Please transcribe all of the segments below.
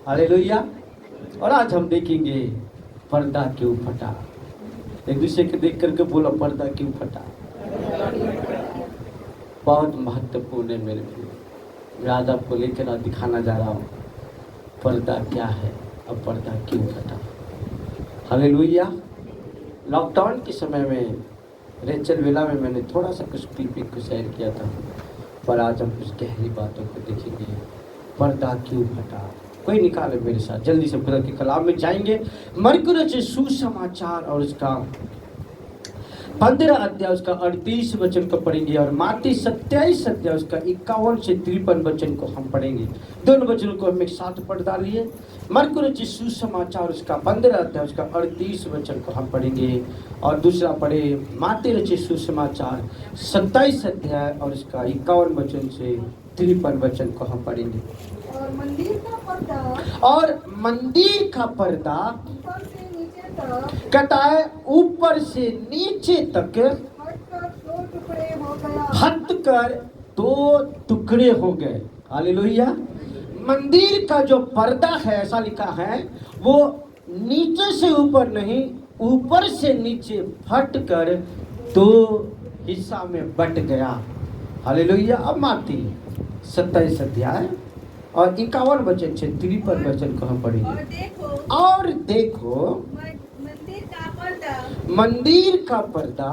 Hallelujah. और आज हम देखेंगे पर्दा क्यों फटा। एक दूसरे के देख करके बोला पर्दा क्यों फटा। बहुत महत्वपूर्ण है मेरे लिए। मैं आज आपको लेकर आज दिखाना जा रहा हूँ पर्दा क्या है और पर्दा क्यों फटा। हालेलुया। लॉकडाउन के समय में रेचल वेला में मैंने थोड़ा सा कुछ क्लिपिंग को शेयर किया था, पर आज हम कुछ गहरी बातों को देखेंगे। पर्दा क्यों फटा। कोई निकाले मेरे साथ जल्दी से खुदा के कलाम में जाएंगे। मरकुस सुसमाचार और उसका 15 अध्याय उसका 38 वचन को पढ़ेंगे और माती 27 अध्याय उसका 51 से 53 वचन को हम पढ़ेंगे। दोनों वचनों को हम एक साथ पढ़ डालिए। मरकुस सुसमाचार उसका 15 अध्याय उसका 38 वचन को हम पढ़ेंगे और दूसरा पढ़े माती रचित सुसमाचार 27 अध्याय और उसका 51 वचन से 53 वचन को हम पढ़ेंगे। और मंदिर का पर्दा ऊपर से नीचे तक कहता है ऊपर से नीचे तक हट कर दो टुकड़े हो गए। हालेलुया। मंदिर का जो पर्दा है ऐसा लिखा है वो नीचे से ऊपर नहीं, ऊपर से नीचे फट कर दो हिस्सा में बट गया। हालेलुया। अब माती 27 अध्याय और 51 वचन से 53 वचन को हम पढ़ेंगे। और देखो मंदिर का पर्दा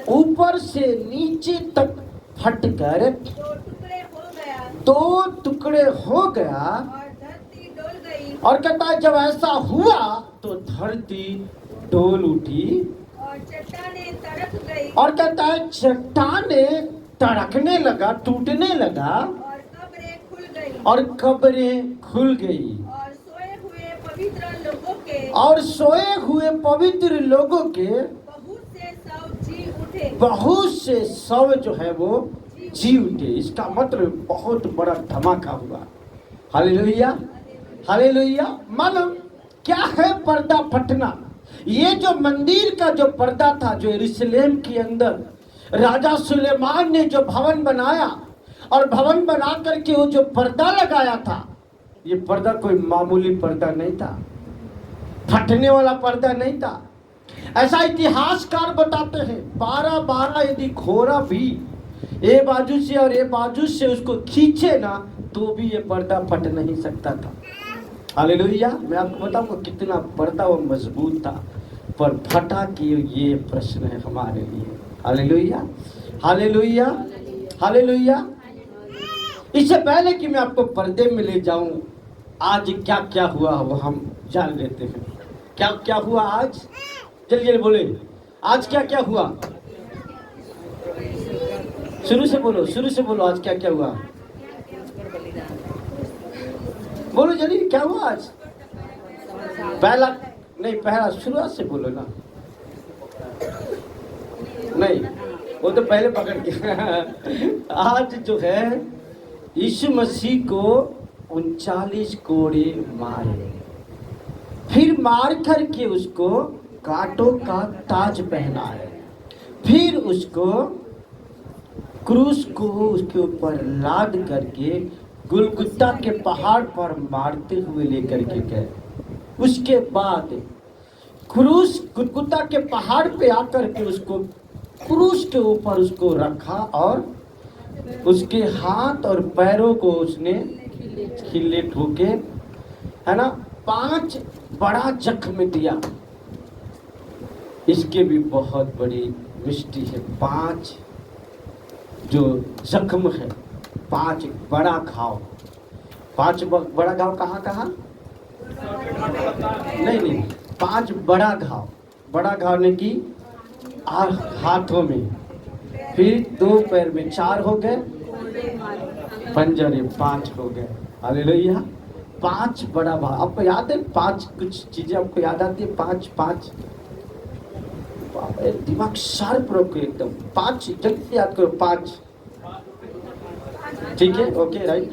ऊपर से नीचे तक फटकर दो टुकड़े हो गया। और कहता है जब ऐसा हुआ तो धरती डोल उठी और चट्टानें तड़क गई। और कहता है चट्टानें तड़कने लगा, टूटने लगा और कब्रें खुल गई और सोए हुए पवित्र लोगों के बहुत से शव जो है वो जी उठे। इसका मतलब बहुत बड़ा धमाका हुआ। हालेलुया। हालेलुया। मालूम क्या है पर्दा फटना। ये जो मंदिर का जो पर्दा था जो यरूशलेम के अंदर राजा सुलेमान ने जो भवन बनाया और भवन बना करके वो जो पर्दा लगाया था, ये पर्दा कोई मामूली पर्दा नहीं था, फटने वाला पर्दा नहीं था। ऐसा इतिहासकार बताते हैं 12 यदि घोड़ा भी ए बाजू से और ए बाजू से उसको खींचे ना तो भी ये पर्दा फट नहीं सकता था। हालेलुया। मैं आपको बताऊंगा कितना पर्दा वो मजबूत था, पर फटा कि ये प्रश्न है हमारे लिए। हालेलुया। हालेलुया। हालेलुया। इससे पहले कि मैं आपको पर्दे में ले जाऊं, आज क्या क्या हुआ वो हम जान लेते हैं। क्या क्या हुआ आज, जल्दी बोले आज क्या क्या हुआ। शुरू से बोलो आज क्या क्या हुआ। बोलो जल्दी क्या हुआ आज। पहला शुरुआत से बोलो ना। नहीं वो तो पहले पकड़ के आज जो है यीशु मसीह को 39 कोड़े मारे, फिर मार करके उसको कांटों का ताज पहनाए, फिर उसको क्रूस को उसके ऊपर लाद करके गुलगुता के पहाड़ पर मारते हुए लेकर के गए। उसके बाद क्रूस गुलगुता के पहाड़ पे आकर के उसको क्रूस के ऊपर उसको रखा और उसके हाथ और पैरों को उसने खिल्ले ठोके, है ना, 5 बड़ा जख्म दिया। इसके भी बहुत बड़ी मिस्ट्री है। 5 जो जख्म है, 5 बड़ा घाव। 5 बड़ा घाव कहाँ नहीं 5 बड़ा घाव। बड़ा घाव ने की हाथों में, फिर 2 पैर में 4 हो गए, पंजरे 5 हो गए। हालेलुया। 5 बड़ा भाव। आपको याद है 5 कुछ चीजें आपको याद आती है। 5 दिमाग शार्प रखो एकदम। 5 जल्दी याद करो। 5 ठीक है, ओके राइट।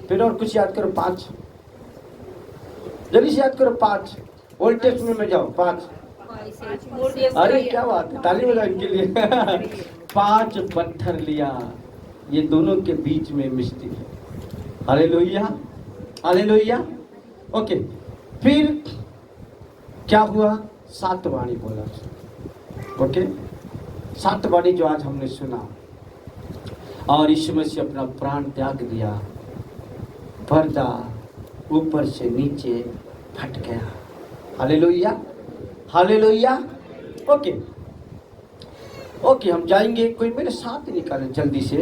फिर और कुछ याद करो। 5 जल्दी से याद करो। 5 ओल्ड टेस्टमेंट में जाओ। 5 अरे क्या बात है, ताली बजाओ इनके लिए। 5 पत्थर लिया। ये दोनों के बीच में मिस्टी है। हालेलुया। हालेलुया। ओके, फिर क्या हुआ? 7 वाणी बोला। ओके, 7 वाणी जो आज हमने सुना, और यीशु मसीह अपना प्राण त्याग दिया, पर्दा ऊपर से नीचे फट गया। Hallelujah, hallelujah. ओके ओके, हम जाएंगे, कोई मेरे साथ निकाले जल्दी से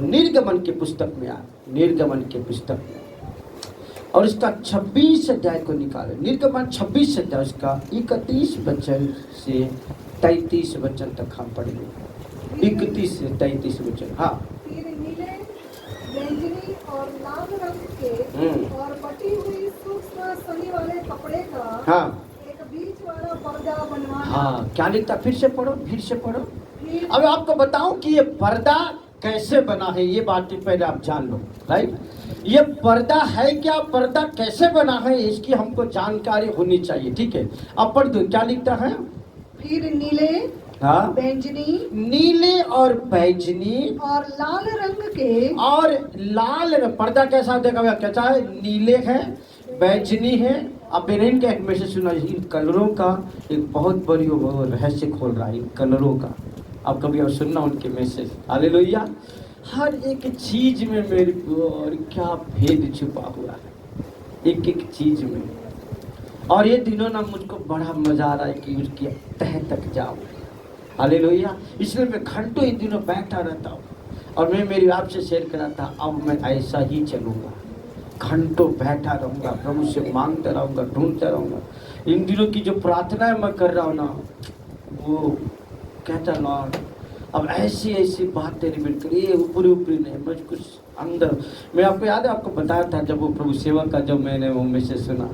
निर्गमन के पुस्तक में निर्गमन के पुस्तक में, और इसका 26 अध्याय को निकाले। निर्गमन 26 अध्याय, उसका 31 वचन से 33 वचन तक हम पढ़ेंगे। 31 से 33 वचन। हाँ, फिर नीले, बैंगनी और लाल रंग के और बटी हुई सूक्ष्म सनी वाले कपड़े का हाँ, एक बीच वाला पर्दा बनवाना। हाँ, क्या लिखता? फिर से पढ़ो, फिर से पढ़ो। फिर अब आपको बताऊं कि ये पर्दा कैसे बना है, ये बातें पहले आप जान लो। राइट, ये पर्दा है क्या, पर्दा कैसे बना है, इसकी हमको जानकारी होनी चाहिए। ठीक है, अब पढ़ दो, क्या लिखता है? फिर नीले, हाँ, बैंगनी नीले और बैजनी और लाल रंग के और लाल पर्दा कैसा देखा हुआ, कैसा है? नीले है, बैजनी है। अब बेरेन का एक मैसेज सुना, इन कलरों का एक बहुत बड़ी वो रहस्य खोल रहा है, इन कलरों का। अब कभी और सुनना उनके मैसेज। हालेलुया। हर एक चीज में मेरे को और क्या भेद छुपा हुआ है, एक एक चीज में। और ये दिनों ना मुझको बड़ा मजा आ रहा है कि उसकी तह तक जाऊं। हालेलुया। इसलिए मैं घंटों इन दिनों बैठा रहता हूँ, और मैं मेरी आपसे शेयर करा था, अब मैं ऐसा ही चलूँगा, घंटों बैठा रहूँगा, प्रभु से मांगता रहूँगा, ढूंढता रहूँगा। इन दिनों की जो प्रार्थनाएं मैं कर रहा हूँ ना, वो कहता लॉर्ड अब ऐसी ऐसी बातें रिवील करिए, ऊपरी ऊपरी नहीं, मुझ कुछ अंदर। मैं आपको याद है, आपको बताया था जब वो प्रभु सेवा का जब मैंने वो मैसेज सुना,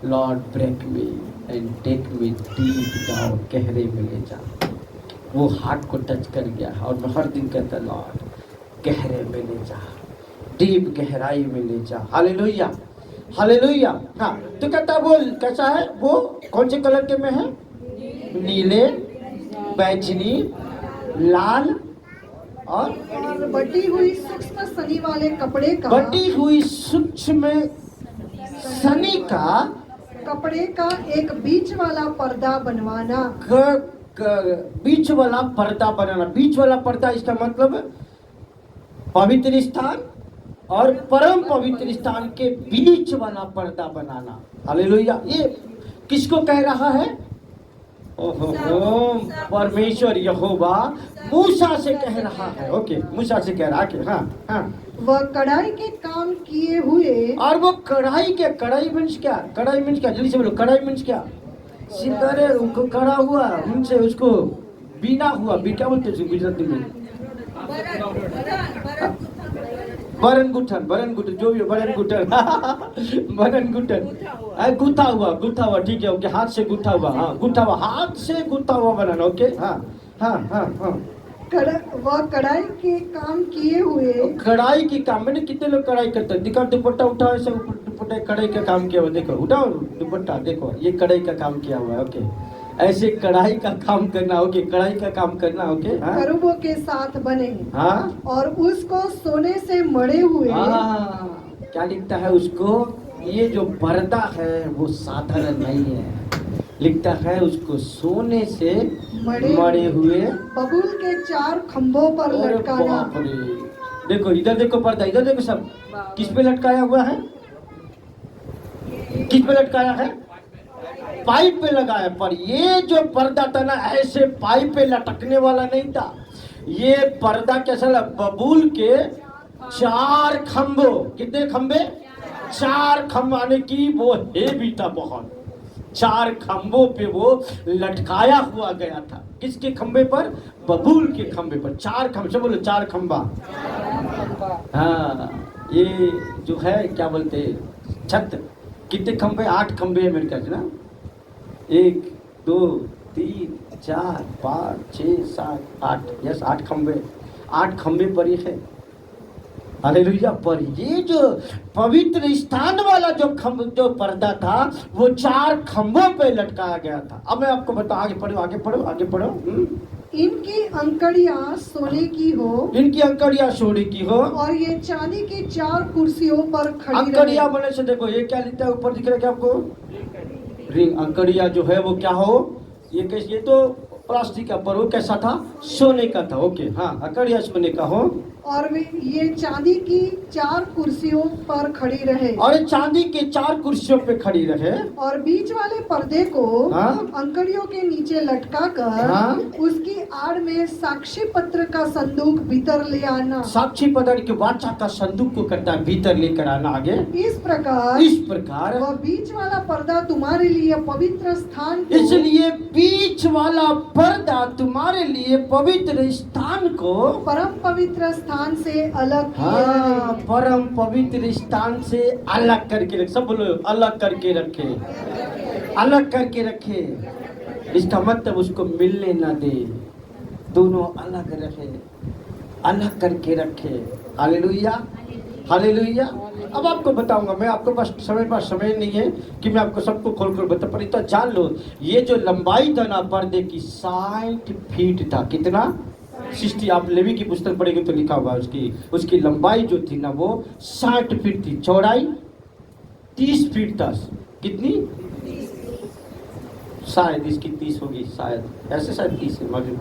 Lord break me and take me deep down, गहरे में ले जा। वो हार्ट को टच कर गया, और मैं हर दिन कहता लॉर्ड गहरे में ले जा, डीप गहराई में ले जा। Hallelujah, hallelujah. हाँ, तो कहता वो कैसा है, वो कौन से कलर के में है? नीले, बैजनी, लाल और बटी हुई सूक्ष्म सनी वाले कपड़े का बटी हुई सूक्ष्म सनी का कपड़े का एक बीच वाला पर्दा बनवाना। बीच वाला पर्दा बनाना। बीच वाला पर्दा, इसका मतलब पवित्र स्थान और परम पवित्र स्थान के बीच वाला पर्दा बनाना। हालेलुया। ये किसको कह रहा है? ओहो, परमेश्वर यहोवा मूसा से कह रहा है। ओके, मूसा से कह रहा है। हाँ हाँ, वह कढ़ाई के काम किए हुए, और वो कढ़ाई मीन्स क्या? कढ़ाई मीन्स क्या? जल्दी से बोलो, कढ़ाई मीन्स क्या? सितारे उनको कड़ा हुआ, उनसे उसको बीना हुआ, क्या बोलते हैं गुजराती में? बरन गुठन, जो भी बरन गुठन बरन गुठन, गुथा हुआ। ठीक है, ओके, हाथ से गुथा हुआ। हाँ, गुथा हुआ, हाथ से गुथा हुआ बनाना। ओके, हाँ हाँ हाँ हाँ। वह कढ़ाई के काम किए हुए, कढ़ाई की काम, मैंने कितने लोग कढ़ाई करते हैं? दिखा, दुपट्टा उठाओ, ऐसे दुपट्टा कढ़ाई का काम किया हुआ, देखो, उठाओ दुपट्टा, देखो, ये कढ़ाई का काम किया हुआ है। ओके, ऐसे कढ़ाई का काम करना। ओके, कढ़ाई का काम करना। ओके, हाँ, करूबों के साथ बने, हाँ, और उसको सोने से मढ़े हुए। क्या लिखता है उसको? ये जो पर्दा है वो साधारण नहीं है, लिखता है उसको सोने से मढ़े हुए बबूल के 4 खंभों पर अरे लटकाना। बाप रे। देखो, इधर देखो पर्दा, इधर देखो, सब किस पे लटकाया हुआ है? किस पे लटकाया है? पाइप पे लगाया। पर ये जो पर्दा था ना, ऐसे पाइप पे लटकने वाला नहीं था। ये पर्दा कैसा लगा? बबूल के 4 खंभों। कितने खंभे? 4 खंभाने की वो हेवी था बहुत। 4 खंभों पे वो लटकाया हुआ गया था। किसके खंभे पर? बबूल के खंभे पर। 4 खंभे, सब बोलो 4 खंभा। हाँ, ये जो है क्या बोलते हैं, छत। कितने खंभे? 8 खंभे है मेरे ख्याल से ना। 1 2 3 4 5 6 7 8, यस, 8 खंभे। 8 खंभे पर ही है। हालेलुया। पर ये जो पवित्र स्थान वाला जो पर्दा था, वो 4 खंभों पे लटकाया गया था। अब मैं आपको बताऊं, आगे पढ़ो। इनकी अंकड़ियां सोने की हो इनकी अंकड़ियां सोने की हो और ये चांदी की 4 कुर्सियों पर खड़ी अंकड़ियां रहे। बोले से देखो ये क्या लिखता है ऊपर दिख रहा है क्या आपको? रिंग। अंकड़ियां जो है वो क्या हो, ये कैसे, ये तो प्लास्टिक का, पर वो कैसा था? सोने का था। ओके हाँ, अंकड़ियां सोने का हो और वे ये चांदी की 4 कुर्सियों पर खड़ी रहे और चांदी के 4 कुर्सियों पे खड़ी रहे। और बीच वाले पर्दे को हाँ? अंकड़ियों के नीचे लटकाकर हाँ? उसकी आड़ में साक्षी पत्र का संदूक भीतर ले आना। साक्षी पत्र के वाचा का संदूक को करता है भीतर लेकर आना आगे। इस प्रकार वह बीच वाला पर्दा तुम्हारे लिए पवित्र स्थान को इसलिए बीच वाला पर्दा तुम्हारे लिए पवित्र स्थान को परम पवित्र स्थान से अलग किए हाँ, रहे। परम पवित्र स्थान से अलग करके रखे। सब बोलो अलग करके रखे, अलग करके रखे। इसका मतलब उसको मिलने ना दे, दोनों अलग रखे, अलग करके रखे। Hallelujah, hallelujah. अब आपको बताऊंगा मैं, आपको बस समय नहीं है कि मैं आपको सबको खोल कर बता, पर इतना जान लो ये जो लंबाई था ना पर्दे की 60 फीट था। कितना? 60। आप लेवी की पुस्तक पढ़ेंगे तो लिखा होगा उसकी लंबाई जो थी ना वो 60 फीट थी। चौड़ाई 30 फीट था। कितनी? शायद इसकी 30 होगी, शायद ऐसे, शायद 30 है, मगर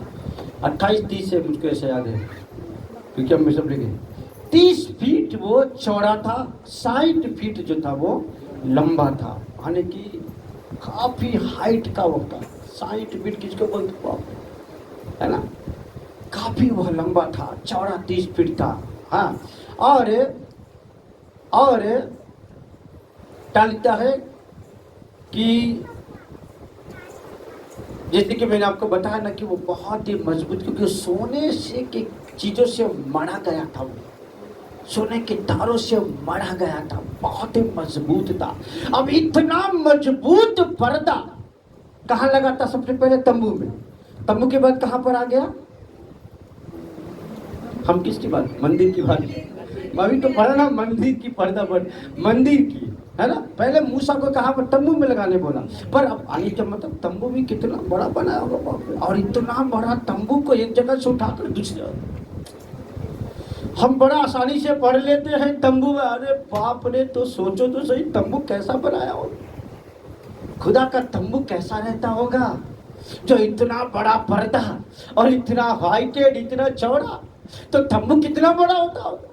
28-30 है, मुझको ऐसे याद है क्योंकि हम सब लिखे। 30 फीट वो चौड़ा था, 60 फीट जो था वो लंबा था, यानी कि काफी हाइट का वो था। 60 फीट किसको बोलते है ना, काफी वह लंबा था, चौड़ा 30 फीट था। हाँ, और क्या लिखता है कि जैसे कि मैंने आपको बताया ना कि वो बहुत ही मजबूत, क्योंकि सोने से के चीजों से मढ़ा गया था, वो सोने के तारों से मढ़ा गया था, बहुत ही मजबूत था। अब इतना मजबूत पर्दा कहाँ लगा था? सबसे पहले तंबू में। तंबू के बाद कहाँ पर आ गया? हम किसकी बात? मंदिर की बात। अभी तो पढ़ा ना, मंदिर की पर्दा पर, मंदिर की, है ना। पहले मूसा को कहाँ पर? तंबू में लगाने बोला, पर अब आने का मतलब तंबू भी कितना बड़ा बनाया होगा, और इतना बड़ा तंबू को एक जगह से उठाकर दूसरी। हम बड़ा आसानी से पढ़ लेते हैं तंबू में, अरे बाप रे, तो सोचो तो सही तंबू कैसा बनाया हो, खुदा का तंबू कैसा रहता होगा, जो इतना बड़ा पर्दा और इतना हाइटेड, इतना चौड़ा, तो तंबू कितना बड़ा होता होगा।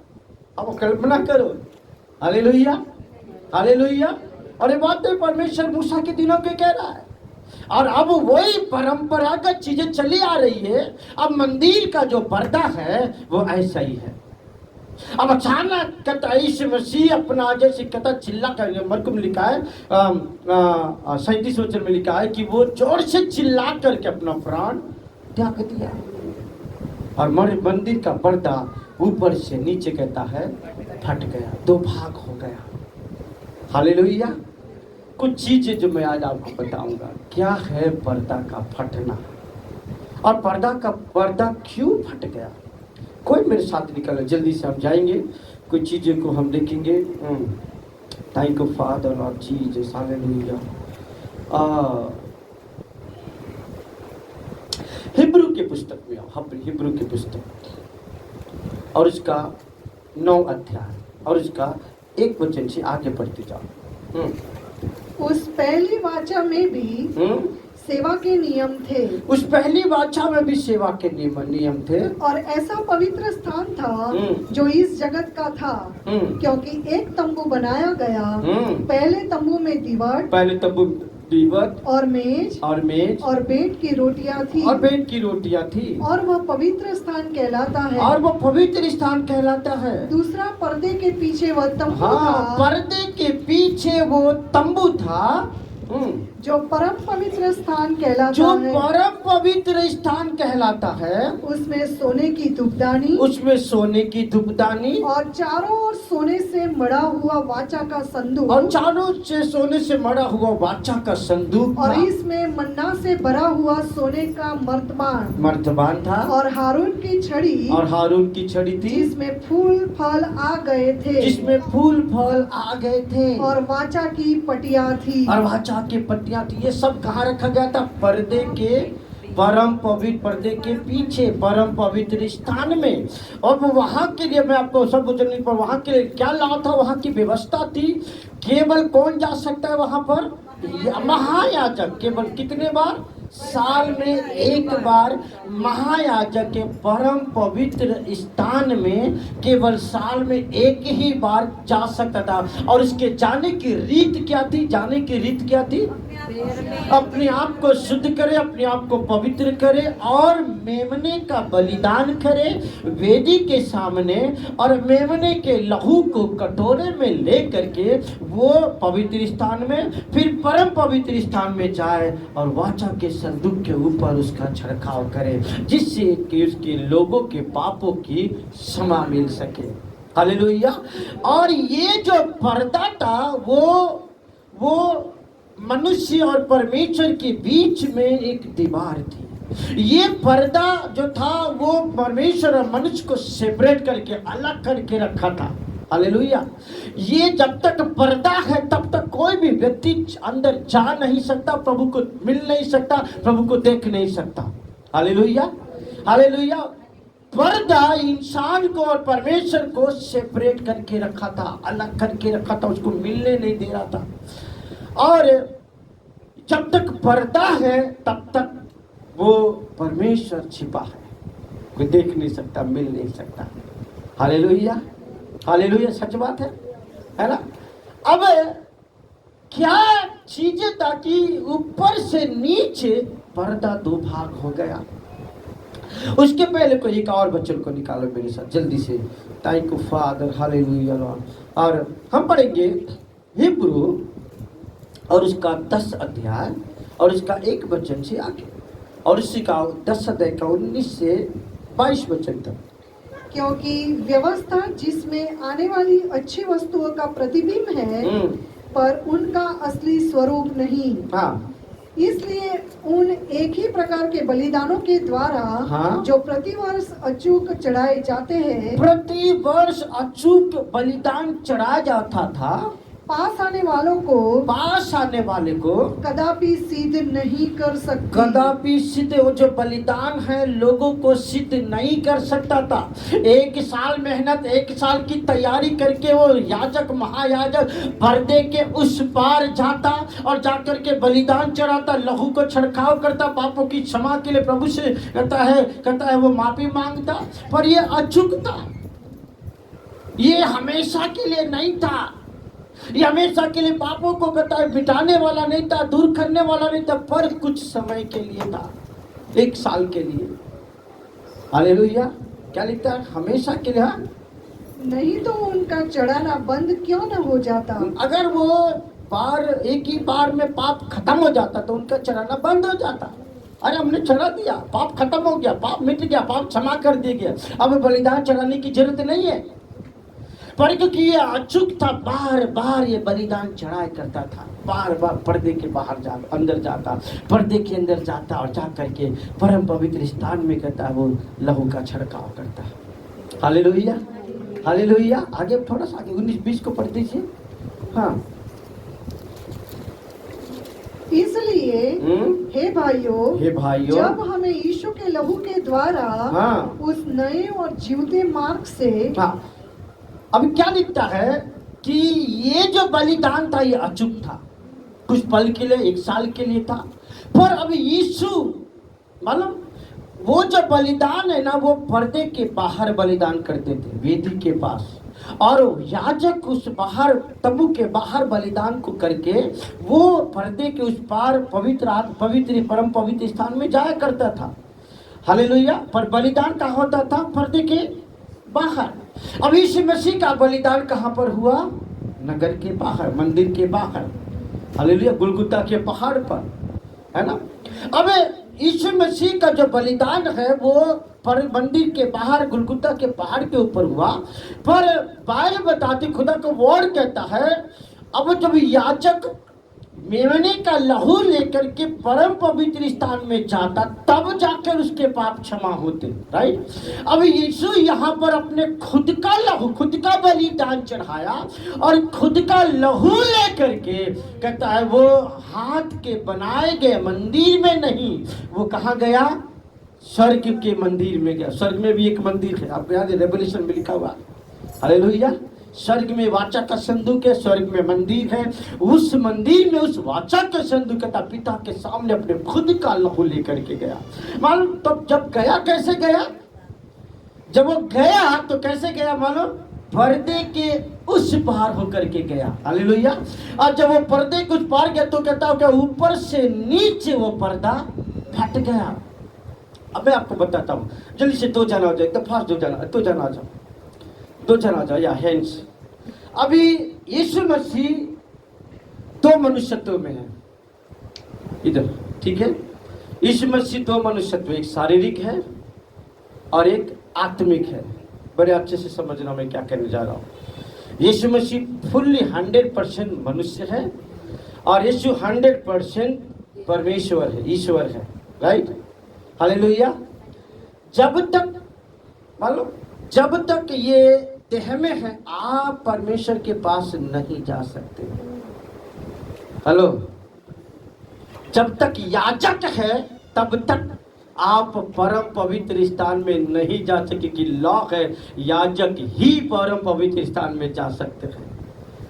अब कल्पना करो। Hallelujah, hallelujah. और ये बात तो परमेश्वर मूसा के दिनों के कह रहा है, और अब वही परंपरागत चीजें चली आ रही है। अब मंदिर का जो पर्दा है वो ऐसा ही है। अब अचानक कहता यीशु मसीह अपना जैसे कहता चिल्ला कर, मरकुम लिखा है 37 वचन में लिखा है कि वो जोर से चिल्ला करके अपना प्राण त्याग दिया, और मंदिर का पर्दा ऊपर से नीचे कहता है फट गया, 2 भाग हो गया। हालेलुया। कुछ चीजें जो मैं आज आपको बताऊंगा, क्या है पर्दा का फटना, और पर्दा क्यों फट गया। कोई मेरे साथ निकल, जल्दी से हम जाएंगे, कुछ चीजें को हम देखेंगे। थैंक यू फादर और जीसस, हालेलुया। हिब्रू की पुस्तक में आओ, हिब्रू की पुस्तक और इसका 9 अध्याय और इसका 1 वचन से आगे बढ़ते जाओ। उस पहली वाचा में भी सेवा के नियम थे। उस पहली वाचा में भी सेवा के नियम थे, और ऐसा पवित्र स्थान था जो इस जगत का था, क्योंकि एक तंबू बनाया गया। पहले तंबू में दीवट और मेज और बेंट की रोटियां थी, और वह पवित्र स्थान कहलाता है। दूसरा पर्दे के पीछे वह तंबू था। पर्दे के पीछे वो तंबू था जो परम पवित्र स्थान कहलाता है। उसमें सोने की धूपदानी और चारों ओर सोने से मढ़ा हुआ वाचा का संदूक, और इसमें मन्ना से भरा हुआ सोने का मर्तबान था, और हारून की छड़ी थी, जिसमें फूल फल आ गए थे, और वाचा की पटिया थी। ये सब कहाँ रखा गया था? पर्दे के परम पवित्र पर्दे के पीछे, परम पवित्र स्थान में। और वहां के लिए मैं आपको सब वचन पर, वहां के लिए क्या लाभ था, वहां की व्यवस्था थी। केवल कौन जा सकता है वहां पर? महायाजक। केवल कितने बार? साल में एक बार महायाजक के परम पवित्र स्थान में केवल साल में एक ही बार जा सकता था। और इसके जाने की रीत क्या थी? जाने की रीत क्या थी? अपने आप को शुद्ध करे, अपने आप को पवित्र करे और मेमने का बलिदान करे वेदी के सामने, और मेमने के लहू को कटोरे में ले करके वो पवित्र स्थान में, फिर परम पवित्र स्थान में जाए और वाचा के संदूक के ऊपर उसका छिड़काव करे, जिससे कि उसके लोगों के पापों की क्षमा मिल सके। हालेलुया। और ये जो पर्दा था वो मनुष्य और परमेश्वर के बीच में एक दीवार थी। ये पर्दा जो था वो परमेश्वर और मनुष्य को सेपरेट करके, अलग करके रखा था। हालेलुया। ये जब तक पर्दा है तब तक कोई भी व्यक्ति अंदर जा नहीं सकता, प्रभु को मिल नहीं सकता, प्रभु को देख नहीं सकता। Hallelujah, hallelujah. पर्दा इंसान को और परमेश्वर को सेपरेट करके रखा था, अलग करके रखा था, उसको मिलने नहीं दे रहा था। और जब तक पर्दा है तब तक वो परमेश्वर छिपा है, कोई देख नहीं सकता, मिल नहीं सकता। Hallelujah, hallelujah. सच बात है ना। अब क्या चीजें ताकि ऊपर से नीचे पर्दा दो भाग हो गया। उसके पहले कोई एक और बच्चों को निकालो मेरे साथ जल्दी से। Thank you father. Hallelujah Lord. और हम पढ़ेंगे हिब्रू और उसका 10 अध्याय और उसका 1 वचन से आगे, और उसी का 10 अध्याय का 19 से 22 वचन तक। क्योंकि व्यवस्था जिसमें आने वाली अच्छी वस्तुओं का प्रतिबिंब है पर उनका असली स्वरूप नहीं। हाँ। इसलिए उन एक ही प्रकार के बलिदानों के द्वारा हाँ? जो प्रतिवर्ष अचूक चढ़ाए जाते हैं, प्रति वर्ष अचूक बलिदान चढ़ाया जाता था, पास आने वाले को कदापि सिद्ध नहीं कर सकते। कदापि सिद्ध, वो जो बलिदान है लोगों को सिद्ध नहीं कर सकता था। 1 साल मेहनत, 1 साल की तैयारी करके वो याजक, महायाजक पर्दे के उस पार जाता और जाकर के बलिदान चढ़ाता, लहू को छिड़काव करता, पापों की क्षमा के लिए प्रभु से कहता है वो माफी मांगता। पर ये अचूक था, ये हमेशा के लिए नहीं था, ये हमेशा के लिए पापों को मिटाने वाला नहीं था, दूर करने वाला नहीं था, पर कुछ समय के लिए था, 1 साल के लिए। हालेलुया। क्या लिखता है? हमेशा के लिए। नहीं तो उनका चढ़ाना बंद क्यों न हो जाता। अगर वो बार एक ही बार में पाप खत्म हो जाता तो उनका चढ़ाना बंद हो जाता। अरे हमने चढ़ा दिया, पाप खत्म हो गया, पाप मिट गया, पाप क्षमा कर दिया गया, अब बलिदान चढ़ाने की जरूरत नहीं है। पर क्योंकि ये अचूक था, बार बार ये बलिदान चढ़ाया करता था, बार बार पर्दे के बाहर अंदर जाता, पर्दे के अंदर जाता और जा करके परम पवित्र स्थान में करता, वो लहू का छिड़काव करता। Hallelujah, hallelujah. आगे थोड़ा सा आगे 19-20 को पढ़ दीजिए। हाँ। इसलिए हे भाइयों, जब हमें यीशु के लहू के द्वारा उस नए और जीवते मार्ग से। हाँ। अब क्या लिखता है कि ये जो बलिदान था ये अचूक था, कुछ पल के लिए, 1 साल के लिए था। पर अब यीशु मालूम, वो जो बलिदान है ना, वो पर्दे के बाहर बलिदान करते थे, वेदी के पास, और याजक उस बाहर तंबू के बाहर बलिदान को करके वो पर्दे के उस पार पवित्र परम पवित्र स्थान में जाया करता था। हालेलुया। पर बलिदान कहाँ होता था? पर्दे के बाहर। अब यीशु मसीह का बलिदान कहाँ पर हुआ? नगर के बाहर, मंदिर के बाहर। हालेलुया। गुलगुता के पहाड़ पर, है ना। अब यीशु मसीह का जो बलिदान है वो पर मंदिर के बाहर गुलगुता के पहाड़ के ऊपर हुआ। पर बाइबल बताती, खुदा का वर्ड कहता है, अब जब याजक मेमने का लहू लेकर के परम पवित्र स्थान में जाता, तब जाकर उसके पाप क्षमा होते। राइट। अब यीशु यहाँ पर अपने खुद का लहू, खुद का बलिदान चढ़ाया और खुद का लहू लेकर के कहता है वो हाथ के बनाए गए मंदिर में नहीं, वो कहाँ गया? स्वर्ग के मंदिर में गया। स्वर्ग में भी एक मंदिर है, आपको याद है, रेवल्यूशन में लिखा हुआ। हालेलुया। स्वर्ग में वाचा का संदूक है, स्वर्ग में मंदिर है। उस मंदिर में उस वाचा के संदूक का पिता के सामने अपने खुद का लहू लेकर के गया। मालूम तब जब गया, कैसे गया? जब वो गया तो कैसे गया मालूम? पर्दे के उस पार होकर के गया। हालेलुया। और जब वो पर्दे के उस पार गया तो कहता है कि ऊपर से नीचे वो पर्दा फट गया। अब मैं आपको बताता हूँ, जल्दी से 2 जन आ जाओ, एकदम फास्ट 2 जन आ जाओ, 2 जन आ जाओ या हैंड्स। अभी यीशु मसीह 2 मनुष्यत्व में है इधर, ठीक है? यीशु मसीह 2 मनुष्यत्व, एक शारीरिक है और एक आत्मिक है। बड़े अच्छे से समझना मैं क्या कहने जा रहा हूँ। यीशु मसीह फुल्ली 100% मनुष्य है और यीशु 100% परमेश्वर है, ईश्वर है। राइट। हालेलुया। जब तक मालूम, जब तक ये देह में है आप परमेश्वर के पास नहीं जा सकते। हेलो। जब तक याजक है तब तक आप परम पवित्र स्थान में नहीं जा सके, कि लॉ है याजक ही परम पवित्र स्थान में जा सकते हैं।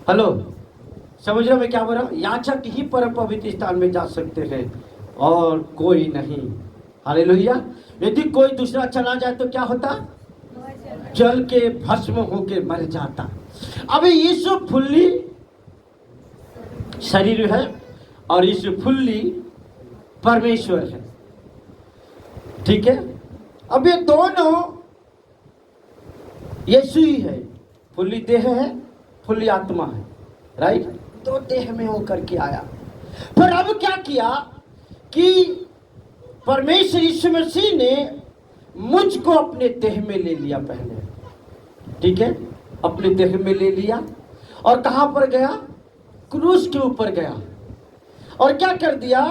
हेलो, समझ रहे हो मैं क्या बोल रहा हूँ? याजक ही परम पवित्र स्थान में जा सकते हैं और कोई नहीं। हालेलुया। यदि कोई दूसरा चला जाए तो क्या होता? जल के भस्म होके मर जाता। अब यीशु फुल्ली शरीर है और यीशु फुल्ली परमेश्वर है, ठीक है? अब ये दोनों यीशु ही है, फुल्ली देह है, फुल्ली आत्मा है। राइट। तो देह में होकर के आया। पर अब क्या किया कि परमेश्वर यीशु मसीह ने मुझको अपने देह में ले लिया पहले, ठीक है? अपने देह में ले लिया और कहां पर गया? क्रूस के ऊपर गया और क्या कर दिया?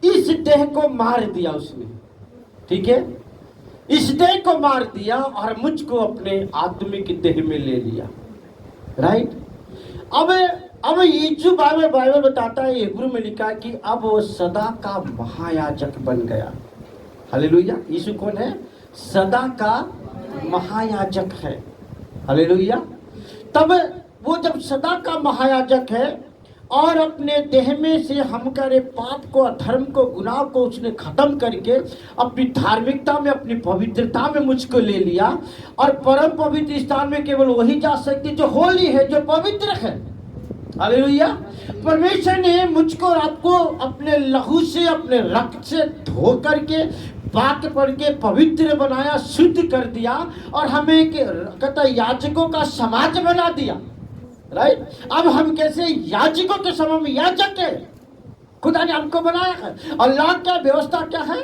इस देह को मार दिया उसने, ठीक है? इस देह को मार दिया और मुझको अपने आत्मिक देह में ले लिया। राइट। अब यीशु बाइबल बताता है, हिब्रू में लिखा है कि अब वो सदा का महायाजक बन गया। हालेलुया। यीशु कौन है? सदा का महायाजक है। हालेलुया। तब वो जब सदा का महायाजक है और अपने देह में से हम करे पाप को, अधर्म को, गुनाह को उसने खत्म करके अपनी धार्मिकता में, अपनी पवित्रता में मुझको ले लिया और परम पवित्र स्थान में केवल वही जा सकती जो होली है, जो पवित्र है। हालेलुया। परमेश्वर ने मुझको और आपको अपने लहू से, अपने रक्त से धो करके, पाक पढ़ के पवित्र बनाया, शुद्ध कर दिया और हमें एक कहता याजकों का समाज बना दिया। राइट। अब हम कैसे याजकों के समय में याजक है, खुदा ने हमको बनाया है। अल्लाह का व्यवस्था क्या है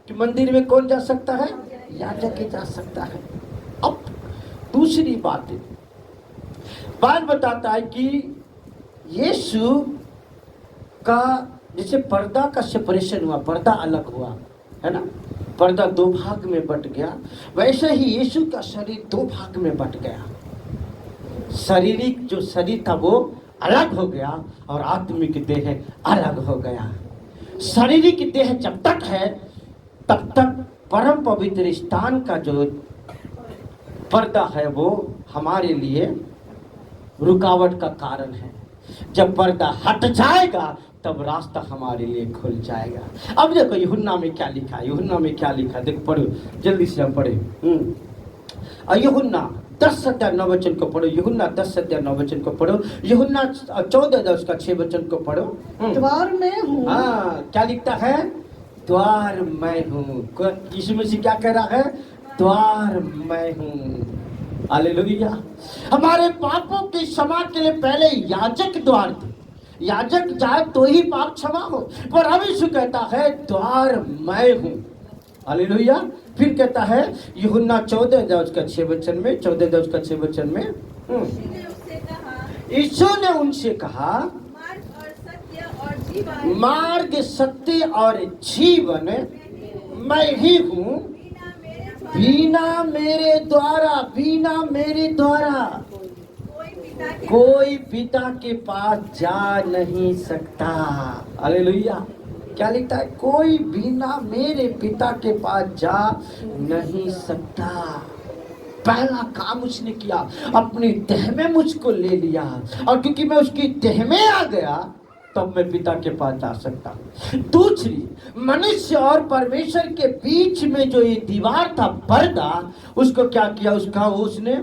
कि मंदिर में कौन जा सकता है? याजक ही जा सकता है। अब दूसरी बात बताता है कि यीशु का जैसे पर्दा का सेपरेशन हुआ, पर्दा अलग हुआ, है ना? पर्दा 2 भाग में बट गया, वैसे ही यीशु का शरीर 2 भाग में बट गया। शारीरिक जो शरीर था वो अलग हो गया और आत्मिक देह अलग हो गया। शारीरिक देह जब तक है तब तक परम पवित्र स्थान का जो पर्दा है वो हमारे लिए रुकावट का कारण है। जब पर्दा हट जाएगा तब रास्ता हमारे लिए खुल जाएगा। अब देखो यूहन्ना में क्या लिखा है, यूहन्ना में क्या लिखा है, देखो पढ़ो, जल्दी से हम पढ़े। यूहन्ना 10:9 को पढ़ो, यूहन्ना 10:9 को पढ़ो, यूहन्ना 14:6 को पढ़ो। द्वार में हूँ। हाँ, क्या लिखता है? द्वार मैं हूँ। यीशु मसीह क्या कह रहा है? द्वार मैं हूँ। हालेलुया। हमारे पापों की क्षमा के लिए पहले याजक द्वार थे, याजक जाए तो ही पाप क्षमा हो, पर अब यीशु कहता है द्वार मैं हूँ। हालेलुया। फिर कहता है यूहन्ना 14:6 में, 14:6 में, यीशु ने उनसे कहा, और जीवन, मार्ग सत्य और जीवन मैं ही हूँ। बिना मेरे द्वारा बिना मेरे द्वारा कोई पिता के पास जा नहीं सकता। हालेलुया। क्या लिखता है? कोई बिना मेरे पिता के पास जा नहीं सकता। पहला काम उसने किया, अपनी देह में मुझको ले लिया, और क्योंकि मैं उसकी देह में आ गया तब मैं पिता के पास जा सकता हूं। दूसरी, मनुष्य और परमेश्वर के बीच में जो ये दीवार था, पर्दा, उसको क्या किया? उसने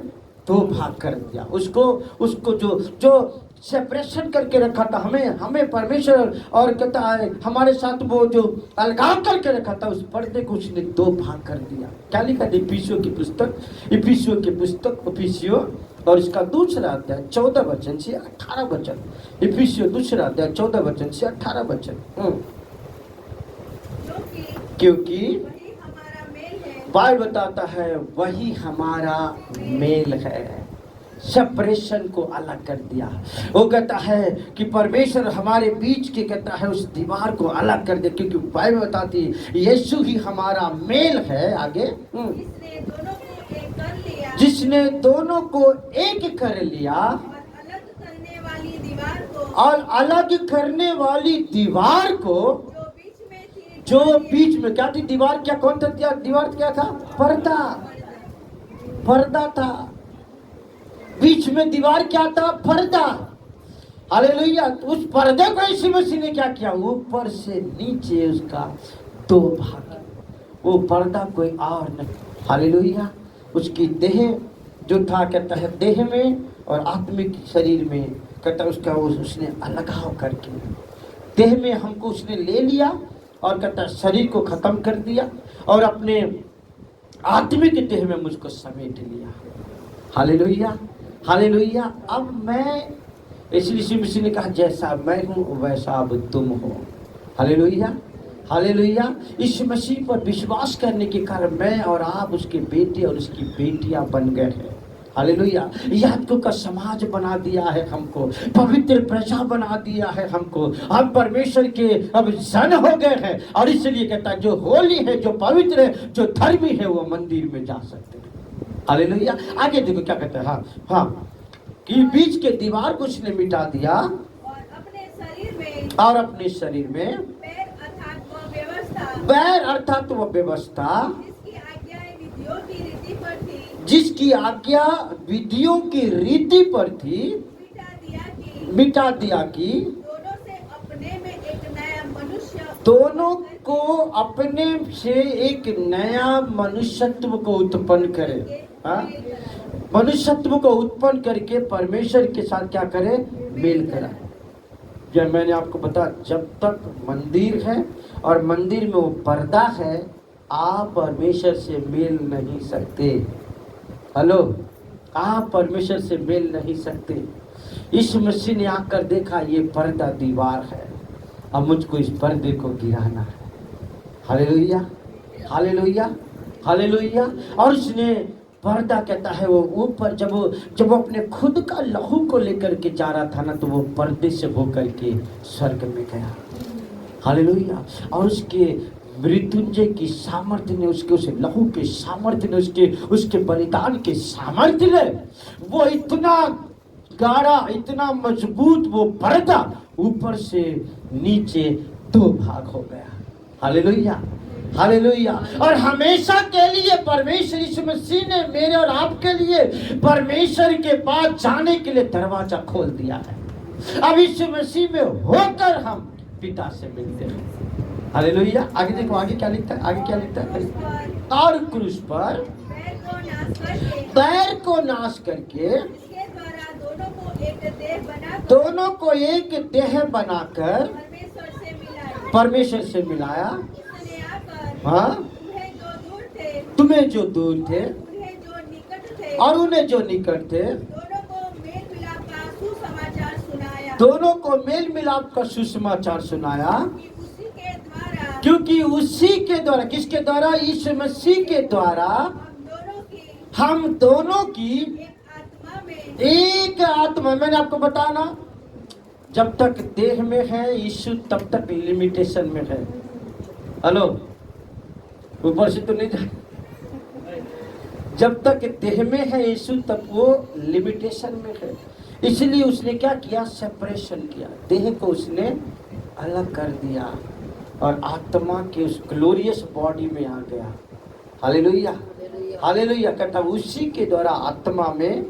दो भाग कर दिया। उसको जो सेपरेशन करके रखा था, हमें परमेश्वर और कहता है हमारे साथ वो जो अलगाव करके रखा था, उस पर्दे को उसने दो भाग कर दिया। क्या लिखा है? इफिसियों की पुस्तक इफिसियों और इसका दूसरा अध्याय 14 वचन से 18 वचन। इफिसियों दूसरा अध्याय 14 वचन से 18 वचन। क्योंकि वही हमारा मेल है। बाइबल बताता है वही हमारा मेल है। सेपरेशन को अलग कर दिया। वो कहता है कि परमेश्वर हमारे बीच के, कहता है उस दीवार को अलग कर दे, क्योंकि बाइबल बताती है यीशु ही हमारा मेल है। आगे, जिसने दोनों को एक कर लिया और अलग करने वाली दीवार को जो बीच में क्या थी? दीवार क्या? कौन था? दीवार क्या था? पर्दा था। बीच में दीवार क्या था? पर्दा। हालेलुया। उस पर्दे को यीशु मसीह ने क्या किया? ऊपर से नीचे उसका दो भाग। वो पर्दा कोई और नहीं। हालेलुया। उसकी देह जो था, कहता है देह में और आत्मिक शरीर में, कहता है उसका उसने अलगाव करके देह में हमको उसने ले लिया, और कहता है शरीर को खत्म कर दिया, और अपने आत्मिक देह में मुझको समेट लिया। Hallelujah, hallelujah. अब मैं, इसलिए यीशु मसीह ने कहा जैसा मैं हूँ वैसा अब तुम हो। Hallelujah, hallelujah. इस मसीह पर विश्वास करने के कारण मैं और आप उसके बेटे और उसकी बेटियां बन गए हैं। हालेलुया। याजकों का समाज बना दिया है हमको, पवित्र प्रजा बना दिया है हमको। हम परमेश्वर के अब सन हो गए हैं, और इसलिए कहता है जो होली है, जो पवित्र है, जो धर्मी है, वो मंदिर में जा सकते हैं। हालेलुया। आगे देखो क्या कहते हैं। हाँ, कि बीच के दीवार को उसने मिटा दिया, और अपने शरीर में पैर अर्थात वो व्यवस्था जिसकी आज्ञा विधियों की रीति पर थी, जिसकी आज्ञा विधियों की रीति पर थी, मिटा दिया कि दोनों को अपने से एक नया मनुष्यत्व को उत्पन्न करे। मनुष्यत्व को उत्पन्न करके परमेश्वर के साथ क्या करे? मेल करा। जब मैंने आपको बताया, जब तक मंदिर है और मंदिर में वो पर्दा है, आप परमेश्वर से मिल नहीं सकते। हेलो, आप परमेश्वर से मिल नहीं सकते। इस मसीह ने आकर देखा ये पर्दा दीवार है, अब मुझको इस पर्दे को गिराना है। Hallelujah, hallelujah, hallelujah. और उसने पर्दा, कहता है वो ऊपर जब वो अपने खुद का लहू को लेकर के जा रहा था ना, तो वो पर्दे से होकर के स्वर्ग में गया। हालेलुया। और उसके मृत्युंजय की सामर्थ्य ने, उसके उस लहू के सामर्थ्य ने, उसके बलिदान के सामर्थ्य ने, वो इतना गाढ़ा, इतना मजबूत वो पर्दा ऊपर से नीचे दो भाग हो गया। Hallelujah, hallelujah. और हमेशा के लिए परमेश्वर यीशु मसीह ने मेरे और आपके लिए परमेश्वर के पास जाने के लिए दरवाजा खोल दिया है। अब यीशु मसीह में होकर हम पिता से मिलते हैं। हालेलुया। आगे देखो, आगे क्या लिखता है? आगे क्या लिखता है? और क्रूस पर बैर को नाश करके दोनों को एक देह बनाकर परमेश्वर से मिलाया। हाँ, तुम्हें जो दूर थे और उन्हें जो निकट थे, दोनों को मेल मिलाप का सुसमाचार सुनाया। क्योंकि उसी के द्वारा, किसके द्वारा? यीशु मसीह के द्वारा हम दोनों की एक आत्मा। मैंने आपको बताना, जब तक देह में है यीशु तब तक लिमिटेशन में है। हेलो, ऊपर से तो नहीं जा। जब तक देह में है यीशु तब वो लिमिटेशन में है। इसलिए उसने क्या किया? सेपरेशन किया, देह को उसने अलग कर दिया और आत्मा के उस ग्लोरियस बॉडी में आ गया। Hallelujah, hallelujah. कहता उसी के द्वारा आत्मा में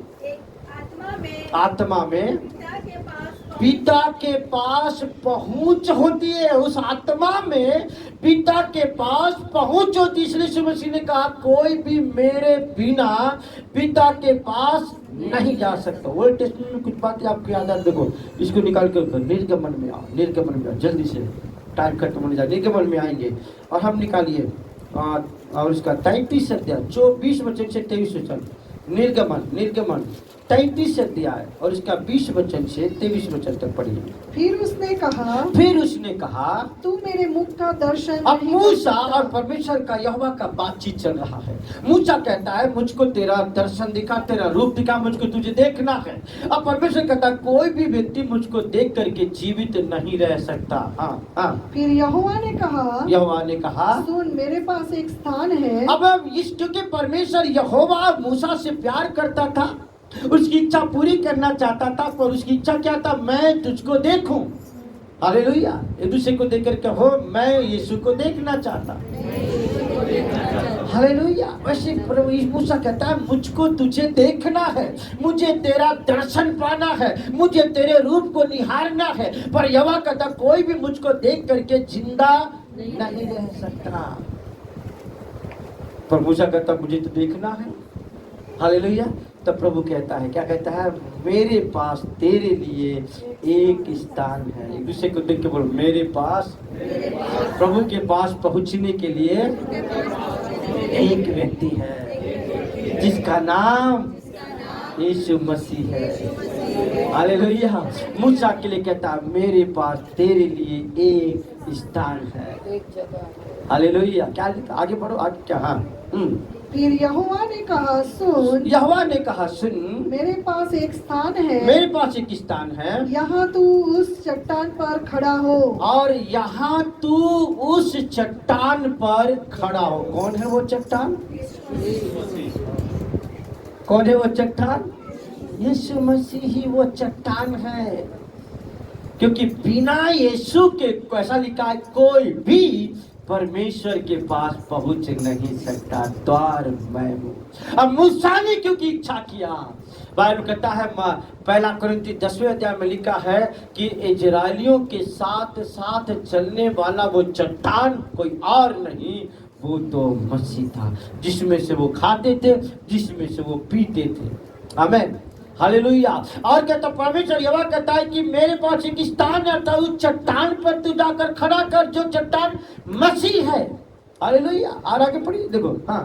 पिता के पास पहुंच होती है। उस आत्मा में पिता के पास पहुंच होती। इसलिए यीशु मसीह ने कहा कोई भी मेरे बिना पिता के पास नहीं जा सकता। ओल्ड टेस्टमेंट में कुछ बातें आपको याद है, देखो इसको निकाल कर निर्गमन में आओ, निर्गमन में आओ, जल्दी से टाइम खत्म होने जाए। निर्गमन में आएंगे और हम निकालिए और उसका 33 अध्याय 24 वचन से 23 वचन। निर्गमन 33 अध्याय और इसका 20 वचन से 23 वचन तक पढ़िए। फिर उसने कहा तू मेरे मुख का दर्शन अब मूसा और परमेश्वर का यहोवा का बातचीत चल रहा है। मूसा कहता है मुझको तेरा दर्शन दिखा, तेरा रूप दिखा, मुझको तुझे देखना है। अब परमेश्वर कहता है कोई भी व्यक्ति मुझको देख करके जीवित नहीं रह सकता। हाँ। फिर यहोवा ने कहा सुन, मेरे पास एक स्थान है। अब इस क्योंकि परमेश्वर यहोवा मूसा से प्यार करता था, उसकी इच्छा पूरी करना चाहता था, पर उसकी इच्छा क्या था? मैं तुझको देखूं। हालेलुया। एक दूसरे को देख कर कहो मैं यीशु को देखना चाहता। हालेलुया। वैसे प्रभु मूसा कहता है मुझको तुझे देखना है, मुझे तेरा दर्शन पाना है, मुझे तेरे रूप को निहारना है। पर यहोवा कहता कोई भी मुझको देख करके जिंदा नहीं रह सकता। पर मूसा कहता मुझे तो देखना है। हालेलुया। तब प्रभु कहता है, क्या कहता है? मेरे पास तेरे लिए एक स्थान है। एक दूसरे को देख के बोलो मेरे पास। प्रभु के पास पहुंचने के लिए एक व्यक्ति है जिसका नाम यीशु मसीह है। हालेलुया। मूसा के लिए कहता है मेरे पास तेरे लिए एक स्थान है। हालेलुया। क्या लिखा? आगे बढ़ो, आगे क्या? हाँ। फिर यहोवा ने कहा सुन, मेरे पास एक स्थान है, यहाँ तू उस चट्टान पर खड़ा हो। और यहाँ तू उस चट्टान पर खड़ा हो। कौन है वो चट्टान? कौन है वो चट्टान? यीशु मसीह ही वो चट्टान है। क्योंकि बिना यीशु के कैसा लिखा है कोई भी परमेश्वर के पास पहुंच नहीं सकता। द्वार मैं हूं। अब मूसा ने क्योंकि इच्छा किया, बाइबल कहता है पहला कुरिन्थी 10वें अध्याय में लिखा है कि इजरायलियों के साथ साथ चलने वाला वो चट्टान कोई और नहीं, वो तो मसीह था, जिसमें से वो खाते थे, जिसमें से वो पीते थे। आमीन। हालेलुया। और कहता परमेश्वर यहोवा कहता है कि मेरे पास एक स्थान है, तो उस चट्टान पर तू जाकर खड़ा कर, जो चट्टान मसीह है। हालेलुया। और आगे पढ़िए, देखो। हाँ।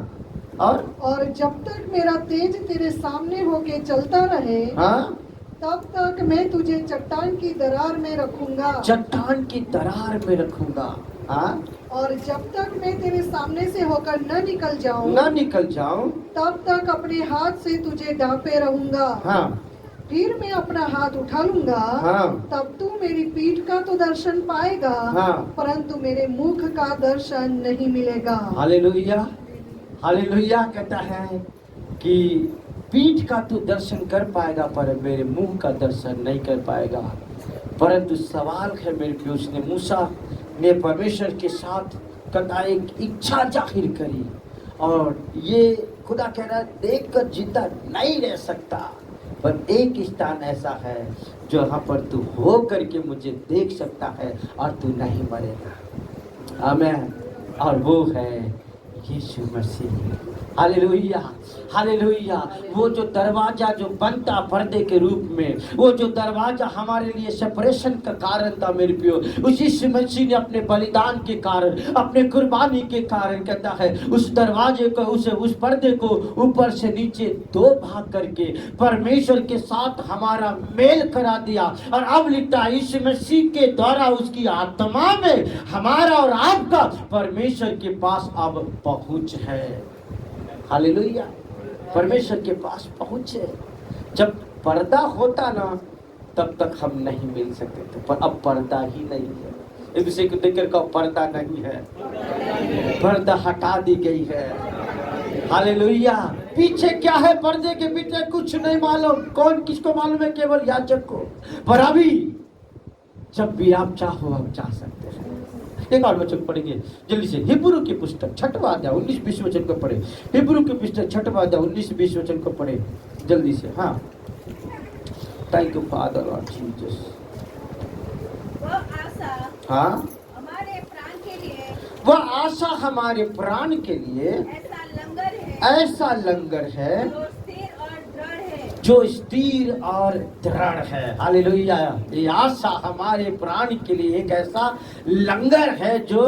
और जब तक मेरा तेज तेरे सामने होके चलता रहे, हाँ, तब तक मैं तुझे चट्टान की दरार में रखूंगा। चट्टान की दरार में रखूंगा। हाँ। और जब तक मैं तेरे सामने से होकर न निकल जाऊं, तब तक अपने हाथ से तुझे ढांपे रहूंगा। हाँ। फिर मैं अपना हाथ उठा लूंगा। हाँ। तब तू मेरी पीठ का तो दर्शन पाएगा। हाँ। परंतु मेरे मुख का दर्शन नहीं मिलेगा। हालेलुया। हालेलुया। कहता है कि पीठ का तू दर्शन कर पाएगा, पर मेरे मुंह का दर्शन नहीं कर पाएगा। परंतु सवाल है मेरे प्रिय, उसने मूसा ने परमेश्वर के साथ कदा एक इच्छा जाहिर करी, और ये खुदा कह रहा है देख कर जिंदा नहीं रह सकता, पर एक स्थान ऐसा है जहाँ पर तू हो करके मुझे देख सकता है और तू नहीं मरेगा। आमीन। और वो है यीशु मसीह। हालेलुया। हालेलुया। वो जो दरवाजा जो बनता पर्दे के रूप में, वो जो दरवाजा हमारे लिए सेपरेशन का कारण था मेरे प्रियो, उस यीशु मसीह ने अपने बलिदान के कारण, अपने कुर्बानी के कारण कहता है उस दरवाजे को, उस पर्दे को ऊपर से नीचे दो भाग करके परमेश्वर के साथ हमारा मेल करा दिया। और अब लिखता है यीशु मसीह के द्वारा उसकी आत्मा में हमारा और आपका परमेश्वर के पास अब पहुंच है। हालेलुया। परमेश्वर के पास पहुंचे। जब पर्दा होता ना तब तक हम नहीं मिल सकते थे, पर अब पर्दा ही नहीं है। एक दूसरे को देख कर कहो पर्दा नहीं है, पर्दा हटा दी गई है। हालेलुया। पीछे क्या है पर्दे के पीछे कुछ नहीं मालूम, कौन किसको मालूम है? केवल याजक को। पर अभी जब भी आप चाहो आप जा सकते हैं। एक और वचन पढ़ेंगे जल्दी से, हिब्रू की पुस्तक 6वां अध्याय 19-20 वचन को पढ़े। हिब्रू की पुस्तक 6वां अध्याय 19-20 वचन को पढ़े जल्दी से। हाँ, thank you father Lord Jesus. वह आशा हाँ, हमारे प्राण के लिए, वह आशा हमारे प्राण के लिए ऐसा लंगर है, ऐसा लंगर है जो स्थिर और दृढ़ है, जो स्थिर और दृढ़ है। हालेलुया। ये आशा हमारे प्राण के लिए एक ऐसा लंगर है जो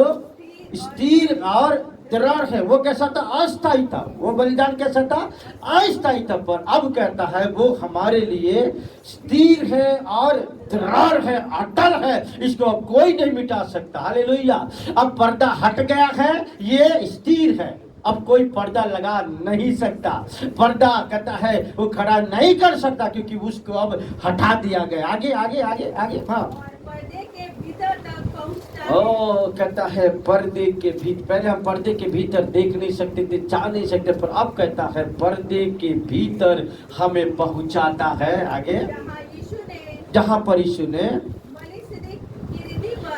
स्थिर और दृढ़ है। वो कैसा था? अस्थायी था। वो बलिदान कैसा था? अस्थायी था। पर अब कहता है वो हमारे लिए स्थिर है और दृढ़ है, अटल है। इसको अब कोई नहीं मिटा सकता। हालेलुया। अब पर्दा हट गया है, ये स्थिर है, अब कोई पर्दा लगा नहीं सकता। पर्दा कहता है वो खड़ा नहीं कर सकता, क्योंकि उसको अब हटा दिया गया। आगे आगे आगे आगे। हाँ, और पर्दे के भीतर तक पहुंचता है। ओ कहता है पर्दे के भीतर। पहले हम पर्दे के भीतर देख नहीं सकते थे, जा नहीं सकते, पर अब कहता है पर्दे के भीतर हमें पहुंचाता है। आगे, जहाँ पर यीशु ने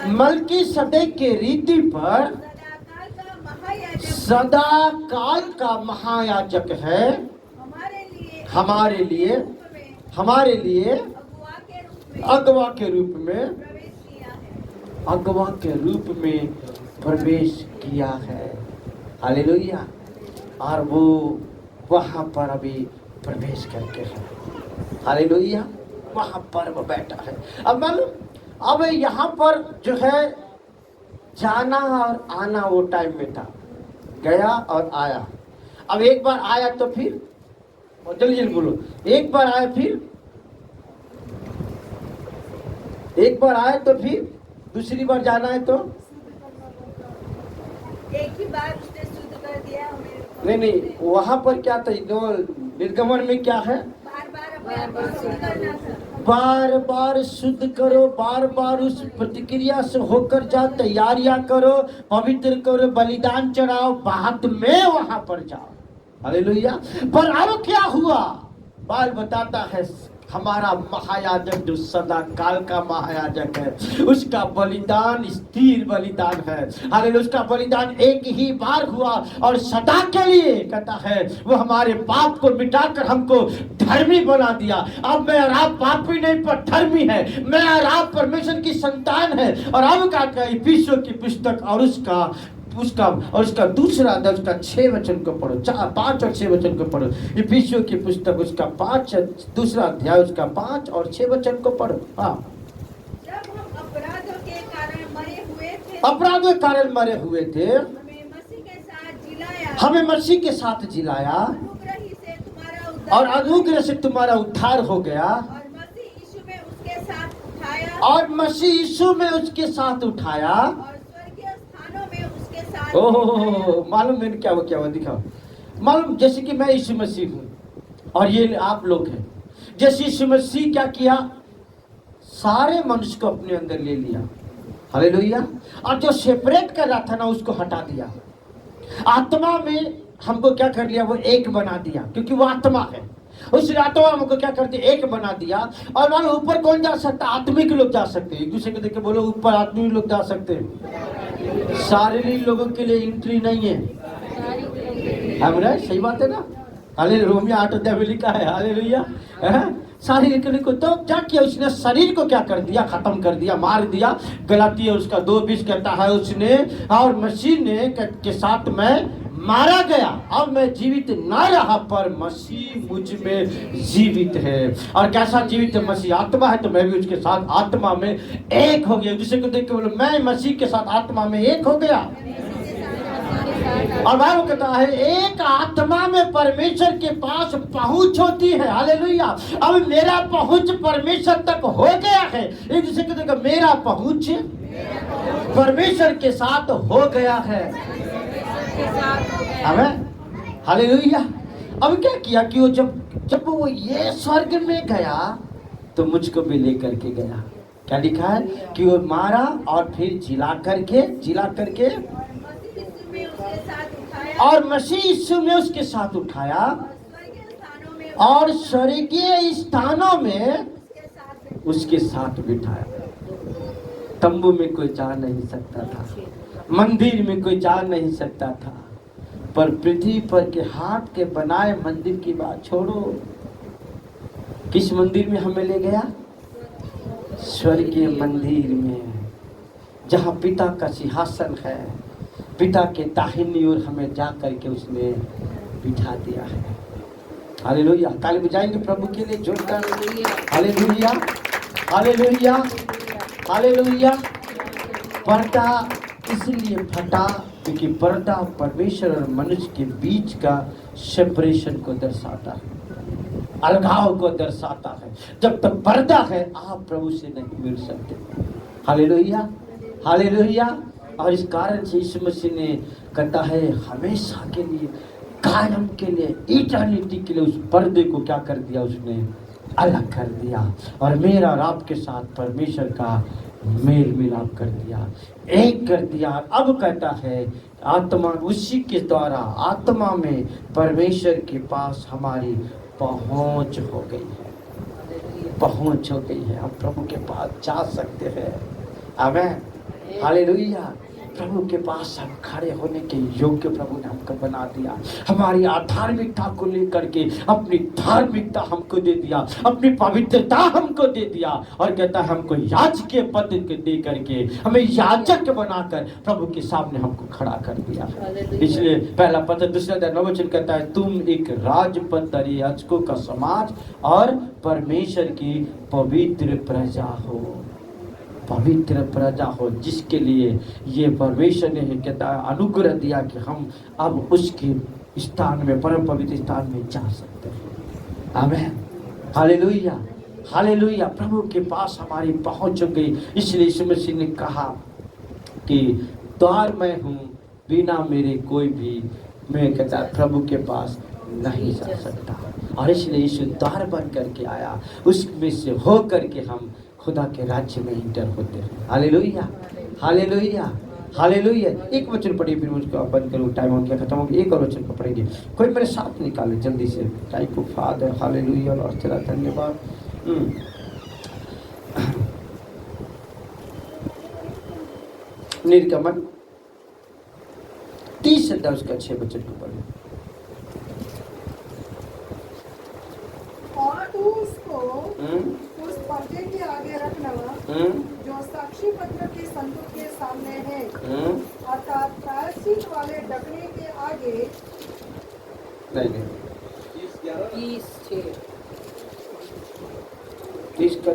मलकी सदैक की रीति पर सदा काल का महायाजक है, हमारे लिए अगवा के रूप में प्रवेश किया है। हालेलुया। और वो वहाँ पर अभी प्रवेश करके है। हालेलुया। वहाँ पर वो बैठा है। अब मालूम, अब यहाँ पर जो है जाना और आना वो टाइम में था, गया और आया। अब एक बार आया तो फिर, और जल्दी जल्दी बोलो, एक बार आया फिर, एक बार आए तो फिर दूसरी बार जाना है तो एक ही बार उसने शुद्ध कर दिया हमें। नहीं, वहाँ पर क्या था? निर्गमन में क्या है? बार बार शुद्ध करना था। बार बार शुद्ध करो, बार बार उस प्रतिक्रिया से होकर जाओ, तैयारियां करो, पवित्र करो, बलिदान चढ़ाओ, बाद में वहां पर जाओ। हालेलुया। पर अब क्या हुआ? बाल बताता है हमारा महायाजक जो सदा काल का महायाजक है, उसका बलिदान स्थिर बलिदान है। हालेलुया। उसका बलिदान एक ही बार हुआ और सदा के लिए कहता है वो हमारे पाप को मिटाकर हमको धर्मी बना दिया। अब मैं और आप पापी नहीं पर धर्मी है, मैं और आप परमेश्वर की संतान है। और अब का इफिसियों की पुस्तक और उसका दूसरा अध्याय उसका 6 वचन को पढ़ो, 5 और 6 वचन को पढ़ो। इफिसियों की पुस्तक उसका 5 दूसरा अध्याय उसका 5 और 6 वचन को पढ़ो। हाँ, जब हम अपराधों के कारण मरे हुए थे, हमें मसीह के साथ जिलाया, और अनुग्रह से तुम्हारा उद्धार हो गया, और मसीह यीशु में उसके साथ उठाया, ओह, मालूम मैंने क्या हुआ दिखाओ। मालूम, जैसे कि मैं यीशु मसीह हूँ और ये आप लोग हैं। जैसे यीशु मसीह क्या किया? सारे मनुष्य को अपने अंदर ले लिया। हालेलुया। और जो सेपरेट कर रहा था ना, उसको हटा दिया। आत्मा में हमको क्या कर लिया? वो एक बना दिया, क्योंकि वो आत्मा है। उस आत्मा हमको क्या करते? एक बना दिया। और मानो ऊपर कौन जा सकता? आत्मिक लोग जा सकते हैं। एक दूसरे को देख के बोलो, ऊपर आत्मिक लोग जा सकते हैं। शारीरिक लोगों के लिए एंट्री नहीं है। हमारा सही बात है ना? हालेलुया। रोमियो 8 अध्याय में लिखा है। हालेलुया। शारीरिक को तो क्या किया उसने? शरीर को क्या कर दिया? खत्म कर दिया, मार दिया। गलातिया उसका 2:20 कहता है उसने, और मसीह ने के साथ मैं मारा गया, अब मैं जीवित ना रहा पर मसीह मुझ में जीवित है। और कैसा जीवित है? मसीह आत्मा है, तो मैं भी उसके साथ आत्मा में एक हो गया। दूसरे को देख के बोलो, मैं मसीह के साथ आत्मा में एक हो गया। और बाइबल कहता है एक आत्मा में परमेश्वर के पास पहुंच होती है। हालेलुया। अब मेरा पहुंच परमेश्वर तक हो गया है। एक दूसरे को देखो, मेरा पहुंच परमेश्वर के साथ हो गया है। आमीन। हालेलुया। अब क्या किया कि वो जब वो ये स्वर्ग में गया तो मुझको भी लेकर के गया। क्या लिखा है कि वो मारा और फिर जिला करके और मसीह यीशु में उसके साथ उठाया और स्वर्गीय स्थानों में उसके साथ बिठाया। तंबू में कोई जा नहीं सकता था, मंदिर में कोई जा नहीं सकता था, पर पृथ्वी पर के हाथ के बनाए मंदिर की बात छोड़ो, किस मंदिर में हमें ले गया? स्वर्गीय मंदिर में, जहाँ पिता का सिंहासन है, पिता के दाहिनी ओर हमें जा करके उसने बिठा दिया है। हालेलुया, ताली बजाएंगे प्रभु के लिए जोरदार। Hallelujah, hallelujah, hallelujah. पर्दा इसलिए फटा क्योंकि पर्दा परमेश्वर और मनुष्य के बीच का सेपरेशन को दर्शाता है, अलगाव को दर्शाता है। जब तक पर्दा है आप प्रभु से नहीं मिल सकते। Hallelujah, hallelujah. और इस कारण से यीशु मसीह ने कहता है हमेशा के लिए, कायम के लिए, इटर्निटी के लिए उस पर्दे को क्या कर दिया? उसने अलग कर दिया और मेरा और आपके साथ परमेश्वर का मेल मिलाप कर दिया, एक कर दिया। अब कहता है आत्मा, उसी के द्वारा आत्मा में परमेश्वर के पास हमारी पहुंच हो गई है, पहुंच हो गई है। हम प्रभु के पास जा सकते हैं। आमीन, हालेलुया। प्रभु के पास हम खड़े होने के योग्य प्रभु ने हमको बना दिया। हमारी अधार्मिकता को लेकर के अपनी धार्मिकता हमको दे दिया, अपनी पवित्रता हमको दे दिया और कहता है हमको याजकीय पद दे करके हमें याजक बनाकर प्रभु के सामने हमको खड़ा कर दिया। इसलिए पहला पद 2 वचन कहता है तुम एक राजपद याजकों का समाज और परमेश्वर की पवित्र प्रजा हो, पवित्र प्रजा हो, जिसके लिए ये परमेश्वर ने कहता है अनुग्रह दिया कि हम अब उसके स्थान में, परम पवित्र स्थान में जा सकते हैं। आमीन, हालेलुया, हालेलुया। प्रभु के पास हमारी पहुंच हो गई। इसलिए यीशु मसीह ने कहा कि द्वार मैं हूँ, बिना मेरे कोई भी, मैं कहता प्रभु के पास नहीं जा सकता। और इसलिए यीशु द्वार बन करके आया, उसमें से हो करके हम खुदा के राज्य में इंटर होते हैं। Hallelujah, hallelujah, hallelujah. एक वचन पढ़िए फिर मुझको बंद करूँ, टाइम हो गया, खत्म हो गया। एक और वचन को पढ़ेंगे, कोई मेरे साथ निकाले जल्दी से। थैंक यू फादर, हालेलुया और तेरा धन्यवाद। निर्गमन 30 से 10 का 6 वचन को पढ़े। और तू उसको उस पर्दे के आगे रखना जो साक्षी पत्र के संदूक के सामने है, अर्थात प्रायश्चित वाले ढकने के आगे। नहीं 30 का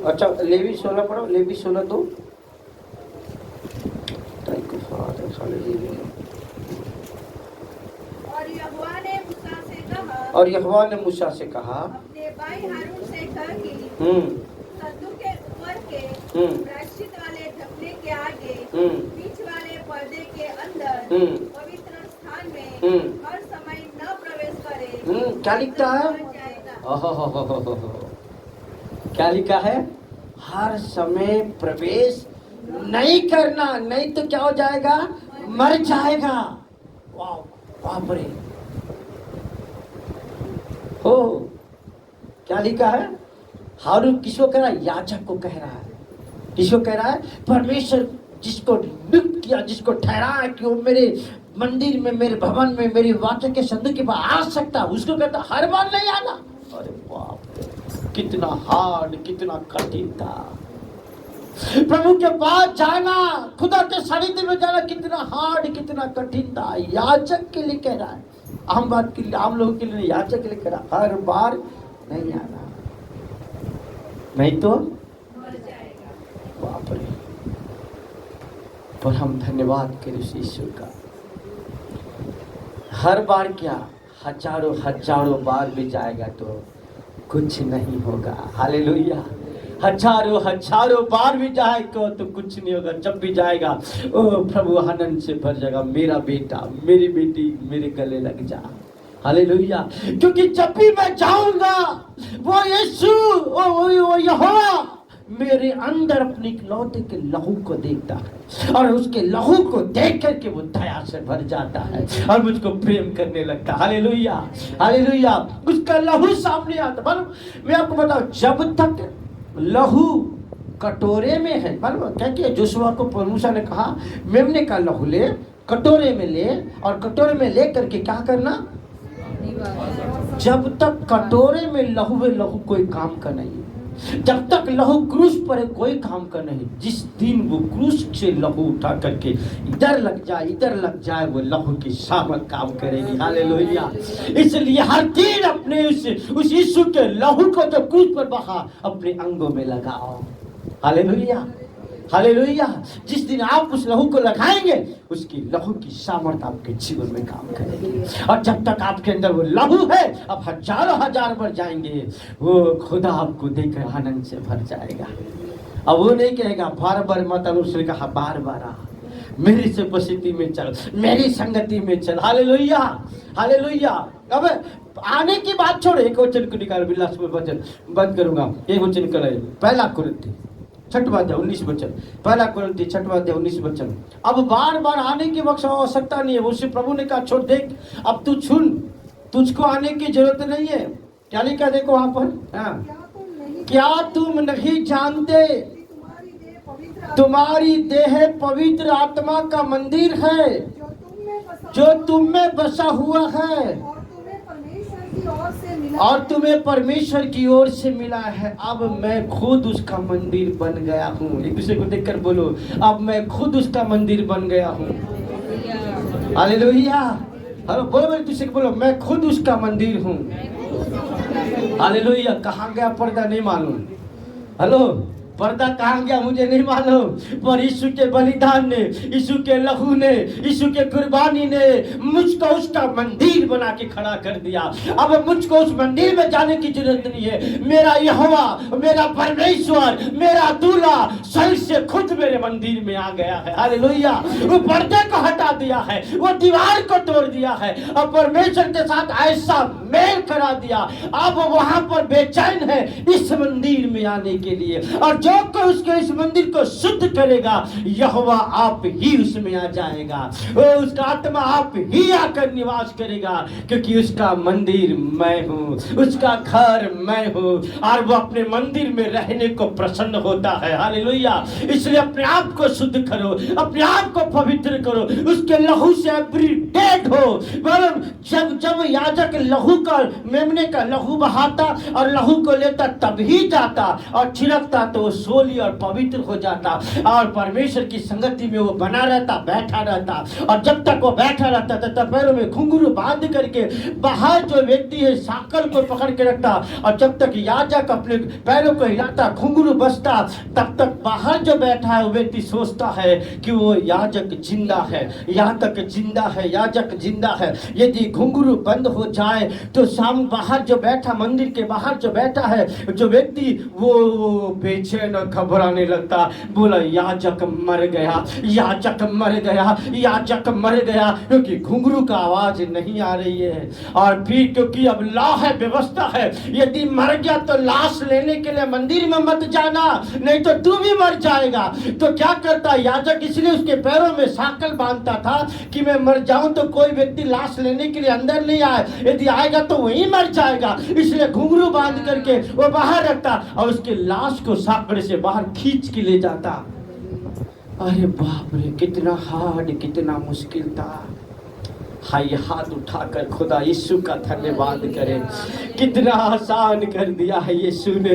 अच्छा लेवी 16 पढ़ो, Levi 16:2। Thank you father, hallelujah. और यहोवा ने मूसा से कहा अपने भाई हारून से कह कि संदूक के ऊपर के प्रायश्चित वाले ढकने के आगे बीच वाले पर्दे के अंदर पवित्र स्थान में हर समय न प्रवेश करे। क्या लिखता है? क्या लिखा है? हर समय प्रवेश नहीं करना, नहीं तो क्या हो जाएगा? मर जाएगा। वाह, बाप रे। हो क्या लिखा है? हारून किसको कह रहा है? याजक को कह रहा है। किसको कह रहा है? परमेश्वर जिसको नियुक्त किया, जिसको ठहराया कि वो मेरे मंदिर में, मेरे भवन में, मेरी वाचा के संदूक के पास आ सकता, उसको कहता हर बार नहीं आना। अरे बाप रे, कितना हार्ड, कितना कठिन था प्रभु के पास जाना, खुदा के सानिध्य में जाना, कितना हार्ड, कितना कठिन था। याजक के लिए कह रहा है, आम बात के लिए, आम लोगों के लिए, याजक के लिए कह रहा हर बार नहीं आना, नहीं तो बाप रे। पर हम धन्यवाद करें उस ईश्वर का। हर बार क्या, हजारों हजारों बार भी जाएगा तो कुछ नहीं होगा। हालेलुया। हजारों हजारों बार भी जाएगा तो कुछ नहीं होगा। जब भी जाएगा ओ प्रभु आनंद से भर जाएगा। मेरा बेटा, मेरी बेटी मेरे गले लग जा, हालेलुया। क्योंकि जब भी मैं जाऊंगा वो यीशु वो यहोवा मेरे अंदर अपने इकलौते के लहू को देखता है और उसके लहू को देख करके वो दया से भर जाता है और मुझको प्रेम करने लगता है। Hallelujah hallelujah. उसका लहू सामने आता। मालूम मैं आपको बताऊं, जब तक लहू कटोरे में है, मालूम क्या किया जोशुआ को मूसा ने कहा मेमने का लहू ले, कटोरे में ले और कटोरे में ले करके क्या करना, जब तक कटोरे में लहू है लहू कोई काम का नहीं, जब तक लहू क्रूस पर है कोई काम का नहीं। जिस दिन वो क्रूस से लहू उठा करके इधर लग जाए वो लहू की सामर्थ काम करेगी। हालेलुया। इसलिए हर दिन अपने उस यीशु के लहू को जो क्रूस पर बहा अपने अंगों में लगाओ। Hallelujah hallelujah. जिस दिन आप उस लहू को लगाएंगे उसकी लहू की सामर्थ आपके जीवन में काम करेगी और जब तक आपके अंदर वो लहू है अब हजारों हजार बढ़ जाएंगे, वो खुदा आपको देखकर आनंद से भर जाएगा। अब वो नहीं कहेगा बार बार मत, उसने कहा बार बार मेरी से उपस्थिति में चल, मेरी संगति में चल। Hallelujah hallelujah. अब आने की बात छोड़, एक वचन को निकाल, बिलास में वचन बंद करूंगा। एक वचन निकले, पहला कुरिन्थी 6वां अध्याय 19 वचन, पहला कुरिन्थी 6वां अध्याय 19 वचन। अब बार बार आने की आवश्यकता नहीं है। उससे प्रभु ने कहा छोड़, देख अब तू सुन, तुझको आने की जरूरत नहीं है। क्या लिखा देखो वहां पर, क्या तुम नहीं जानते तुम्हारी देह पवित्र आत्मा का मंदिर है जो तुम में बसा हुआ है और तुम्हें परमेश्वर की ओर से मिला है। अब मैं खुद उसका मंदिर बन गया हूँ। एक दूसरे को देखकर बोलो, अब मैं खुद उसका मंदिर बन गया हूँ। हालेलुया। हेलो बोलो, एक दूसरे को बोलो, मैं खुद उसका मंदिर हूँ। हालेलुया। कहाँ गया पर्दा नहीं मालूम। हेलो, पर्दा कहाँ गया मुझे नहीं मालूम, पर यीशु के बलिदान ने, यीशु के लहू ने, यीशु के कुर्बानी ने मुझको उसका मंदिर बना के खड़ा कर दिया। अब मुझको उस मंदिर में जाने की जरूरत नहीं है। मेरा यहोवा, मेरा परमेश्वर, मेरा दूल्हा सही से खुद मेरे मंदिर में आ गया है। हालेलुया। वो पर्दे को हटा दिया है, वो दीवार को तोड़ दिया है और परमेश्वर के साथ ऐसा मेल करा दिया। अब वहां पर बेचैन है इस मंदिर में आने के लिए, और जो कोई उसके इस मंदिर को शुद्ध करेगा यहोवा आप ही उसमें आ जाएगा। वो उसका आत्मा आप ही आकर निवास करेगा, क्योंकि उसका मंदिर मैं हूँ, उसका घर मैं हूँ और वो अपने मंदिर में रहने को प्रसन्न होता है। हालेलुया। इसलिए अपने आप को शुद्ध करो, अपने आप को पवित्र करो, उसके लहू से एवरीडेड हो। मतलब जब याजक लहू का, मेमने का लहू बहाता और लहू को लेता तब ही जाता और छिड़कता तो सोली और पवित्र हो जाता और परमेश्वर की संगति में वो बना रहता, बैठा रहता। और जब तक वो बैठा रहता तब पैरों में घुंघरू बांध करके बाहर जो व्यक्ति है साकल को पकड़ के रखता, और जब तक याजक अपने पैरों को हिलाता, घुंघरू बजता, तब तक बाहर जो बैठा है वो व्यक्ति सोचता है कि वो याजक जिंदा है, याजक जिंदा है, याजक जिंदा है। यदि घुंघरू बंद हो जाए तो सामने बाहर जो बैठा, मंदिर के बाहर जो बैठा है जो व्यक्ति, वो बेचैन घबराने लगता, बोला याजक मर गया, याजक मर गया, याजक मर गया, क्योंकि घुंघरू का आवाज नहीं आ रही है। और फिर क्योंकि अब लॉ है, व्यवस्था है, यदि मर गया तो लाश लेने के लिए मंदिर में मत जाना, नहीं तो तू भी मर जाएगा। तो क्या करता याजक, इसलिए उसके पैरों में साकल बांधता था कि मैं मर जाऊं तो कोई व्यक्ति लाश लेने के लिए अंदर नहीं आए, यदि आएगा तो वही मर जाएगा। इसलिए घुंघरू बांध करके वो बाहर रखता और उसके लाश को साकड़े से बाहर खींच के ले जाता। अरे बाप रे, कितना हार्ड, कितना मुश्किल था। हाय, हाथ उठाकर खुदा यीशु का धन्यवाद करें। कितना आसान कर दिया है यीशु ने,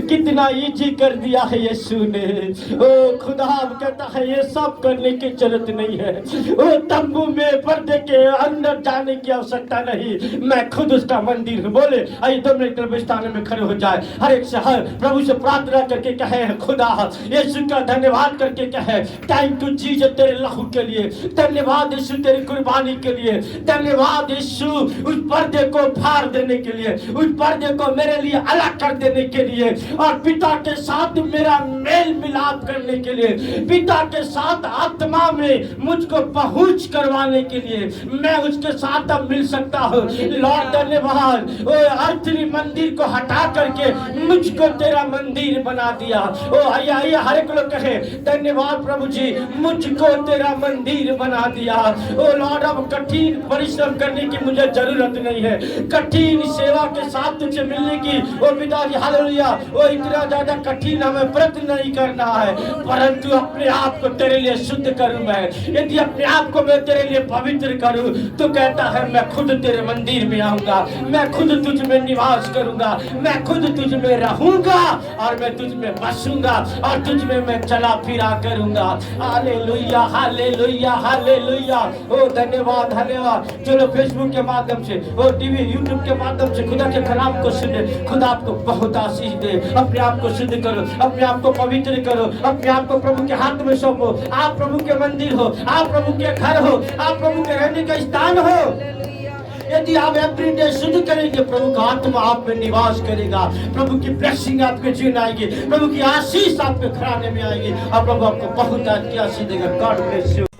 कितना इजी कर दिया है यीशु ने। ओ खुदा कहता है ये सब करने की जरूरत नहीं है, ओ तंबू में पर्दे के अंदर जाने की आवश्यकता नहीं, मैं खुद उसका मंदिर हूँ। बोले आइए 2 मिनट स्थान में खड़े हो जाए, हर एक शहर प्रभु से प्रार्थना करके कहे, खुदा यीशु का धन्यवाद करके कहे, थैंक यू जीसस तेरे लहू के लिए, धन्यवाद यीशु तेरी कुर्बानी के लिए, लिए, धन्यवाद यीशु उस पर्दे को फाड़ देने के लिए, उस पर्दे को मेरे लिए अलग कर देने के लिए, और पिता के साथ मेरा मेल मिलाप करने के लिए, पिता के साथ आत्मा में मुझको पहुंच करवाने के लिए मैं उसके साथ अब मिल सकता हूँ। लॉर्ड धन्यवाद, ओ अर्थली मंदिर को हटा करके मुझको तेरा मंदिर बना दिया। ओ आइए हर एक लोग कहे धन्यवाद प्रभु जी, मुझको तेरा मंदिर बना दिया। ओ लॉर्ड, अब कठिन परिश्रम करने की मुझे जरूरत नहीं है, कठिन सेवा के साथ तुझे मिलने की। ओ पिताजी हालेलुया, ओ इतना ज्यादा कठिन हमें व्रत नहीं करना है, परंतु अपने आप को तेरे लिए शुद्ध करूं मैं। यदि अपने आप को मैं तेरे लिए पवित्र करूं तो कहता है मैं खुद तेरे मंदिर में आऊंगा, मैं खुद तुझ में निवास करूंगा, मैं खुद तुझ में रहूंगा और मैं तुझ में बसूंगा और तुझ में मैं चला फिरा करूंगा। Hallelujah hallelujah hallelujah. ओ धन्यवाद धन्यवाद। चलो फेसबुक के माध्यम से, ओ टीवी यूट्यूब के माध्यम से खुदा के कलाम को सुने। खुदा आपको बहुत आशीष दे। अपने आप को शुद्ध करो, अपने आप को पवित्र करो, अपने आप को प्रभु के हाथ में सौंपो। आप प्रभु के मंदिर हो, आप प्रभु के घर हो, आप प्रभु के रहने का स्थान हो। यदि आप एवरीडे शुद्ध करेंगे, प्रभु का आत्मा आप में निवास करेगा, प्रभु की ब्लेसिंग आपके जीवन आएगी, प्रभु की आशीष आपके घराने में आएगी और प्रभु आपको बहुत आशीष देगा। God bless you.